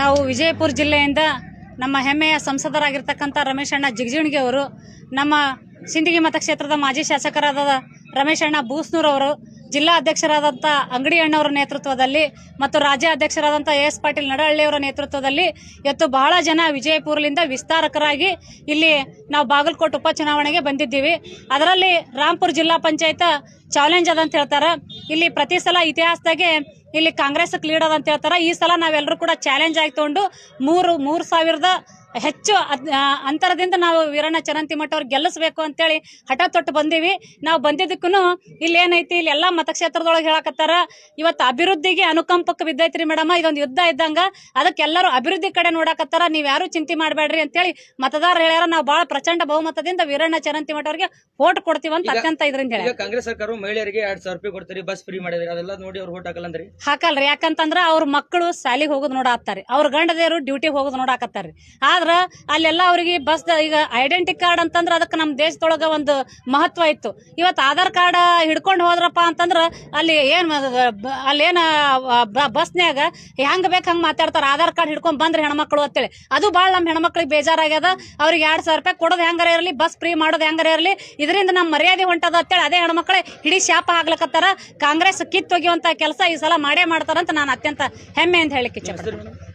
ನಾವು ವಿಜಯಪುರ ಜಿಲ್ಲೆಯಿಂದ ನಮ್ಮ ಹೆಮ್ಮೆಯ ಸಂಸದರಾಗಿರ್ತಕ್ಕಂಥ ರಮೇಶ್ ಅಣ್ಣ ಜಿಗಜಿಣಗಿ ಅವರು, ನಮ್ಮ ಸಿಂದಗಿ ಮತಕ್ಷೇತ್ರದ ಮಾಜಿ ಶಾಸಕರಾದ ರಮೇಶ್ ಅಣ್ಣ ಬೂಸ್ನೂರ್ ಅವರು, ಜಿಲ್ಲಾ ಅಧ್ಯಕ್ಷರಾದಂಥ ಅಂಗಡಿ ಅಣ್ಣವರ ನೇತೃತ್ವದಲ್ಲಿ ಮತ್ತು ರಾಜ್ಯ ಅಧ್ಯಕ್ಷರಾದಂಥ ಎಸ್ ಪಾಟೀಲ್ ನಡಹಳ್ಳಿಯವರ ನೇತೃತ್ವದಲ್ಲಿ ಇವತ್ತು ಬಹಳ ಜನ ವಿಜಯಪುರದಿಂದ ವಿಸ್ತಾರಕರಾಗಿ ಇಲ್ಲಿ ನಾವು ಬಾಗಲಕೋಟೆ ಉಪಚುನಾವಣೆಗೆ ಬಂದಿದ್ದೀವಿ. ಅದರಲ್ಲಿ ರಾಂಪುರ ಜಿಲ್ಲಾ ಪಂಚಾಯತ್ ಚಾಲೆಂಜ್ ಅದಂತ ಹೇಳ್ತಾರೆ. ಇಲ್ಲಿ ಪ್ರತಿ ಸಲ ಇತಿಹಾಸದಾಗೆ ಇಲ್ಲಿ ಕಾಂಗ್ರೆಸ್ ಲೀಡ್ ಅದಂತ ಹೇಳ್ತಾರೆ. ಈ ಸಲ ನಾವೆಲ್ಲರೂ ಕೂಡ ಚಾಲೆಂಜ್ ಆಗಿ ತಗೊಂಡು 3,000 ಹೆಚ್ಚು ಅಂತರದಿಂದ ನಾವು ವೀರಣ್ಣ ಚರಂತಿಮಠ ಅವ್ರಿಗೆ ಗೆಲ್ಲಿಸಬೇಕು ಅಂತೇಳಿ ಹಠ ತೊಟ್ಟು ಬಂದೀವಿ. ನಾವು ಬಂದಿದ್ದಕ್ಕೂ ಇಲ್ಲಿ ಏನೈತಿ, ಇಲ್ಲಿ ಎಲ್ಲಾ ಮತಕ್ಷೇತ್ರದೊಳಗೆ ಹೇಳಕತ್ತಾರ ಇವತ್ತು ಅಭಿವೃದ್ಧಿಗೆ ಅನುಕಂಪಕ್ಕೆ ಬಿದ್ದೈತ್ರಿ ಮೇಡಮ್, ಇದೊಂದು ಯುದ್ಧ ಇದ್ದಂಗ, ಅದಕ್ಕೆಲ್ಲರೂ ಅಭಿವೃದ್ಧಿ ಕಡೆ ನೋಡಕತ್ತಾರ, ನೀವ್ ಯಾರು ಚಿಂತೆ ಮಾಡಬೇಡ್ರಿ ಅಂತೇಳಿ ಮತದಾರರು ಹೇಳ್ಯಾರ. ನಾವು ಬಹಳ ಪ್ರಚಂಡ ಬಹುಮತದಿಂದ ವೀರಣ್ಣ ಚರಂತಿಮಠ ಅವ್ರಿಗೆ ವೋಟ್ ಕೊಡ್ತೀವಿ ಅಂತ ಅತ್ಯಂತ ಇದರಿಂದ ಹೇಳಿ. ಕಾಂಗ್ರೆಸ್ ಸರ್ಕಾರ ಮಹಿಳೆಯರಿಗೆ 2,000 ರೂಪಾಯಿ ಕೊಡ್ತಾರೆ, ಬಸ್ ಫ್ರೀ ಮಾಡಿದ್ರಿ, ಅದೆಲ್ಲ ನೋಡಿ ಅವ್ರು ವೋಟ್ ಹಾಕಲ್ಲಂದ್ರಿ? ಹಾಕಲ್ರಿ. ಯಾಕಂತಂದ್ರ ಅವ್ರ ಮಕ್ಕಳು ಶಾಲಿಗೆ ಹೋಗೋದು ನೋಡಾಕ್ತಾರಿ, ಅವ್ರ ಗಂಡದೇವರು ಡ್ಯೂಟಿಗೆ ಹೋಗೋದು ನೋಡಾಕತ್ತಾರಿ. ಆದ್ರ ಅಲ್ಲೆಲ್ಲ ಅವ್ರಿಗೆ ಬಸ್ ಈಗ ಐಡೆಂಟಿ ಕಾರ್ಡ್ ಅಂತಂದ್ರ ಅದಕ್ಕೆ ನಮ್ಮ ದೇಶದೊಳಗ ಒಂದು ಮಹತ್ವ ಇತ್ತು. ಇವತ್ತು ಆಧಾರ್ ಕಾರ್ಡ್ ಹಿಡ್ಕೊಂಡು ಹೋದ್ರಪ್ಪ ಅಂತಂದ್ರ ಅಲ್ಲೇನ ಬಸ್ನ್ಯಾಗ ಹೆಂಗ್ ಬೇಕ್ ಹಂಗ್ ಮಾತಾಡ್ತಾರ, ಆಧಾರ್ ಕಾರ್ಡ್ ಹಿಡ್ಕೊಂಡ್ ಬಂದ್ರಿ ಹೆಣ್ಮಕ್ಳು ಅಂತೇಳಿ. ಅದು ಬಾಳ ನಮ್ಮ ಹೆಣ್ಮಕ್ಳಿಗೆ ಬೇಜಾರಾಗ್ಯದ. ಅವ್ರಿಗೆ 2,000 ರೂಪಾಯಿ ಕೊಡೋದು ಹೆಂಗಾರ ಇರಲಿ, ಬಸ್ ಫ್ರೀ ಮಾಡೋದು ಹೆಂಗಾರ ಇರಲಿ, ಇದರಿಂದ ನಮ್ಮ ಮರ್ಯಾದೆ ಹೊಂಟದ ಅಂತೇಳಿ ಅದೇ ಹೆಣ್ಮಕ್ಳೆ ಹಿಡಿ ಶಾಪ ಆಗ್ಲಕತ್ತಾರ. ಕಾಂಗ್ರೆಸ್ ಕಿತ್ತೊಗೆಯುವಂತ ಕೆಲಸ ಈ ಸಲ ಮಾಡೇ ಮಾಡ್ತಾರಂತ ನಾನು ಅತ್ಯಂತ ಹೆಮ್ಮೆ ಅಂತ ಹೇಳಿಕ್ಕೆ ಇಚ್ಛೆ ಪಡ್ತೀನಿ.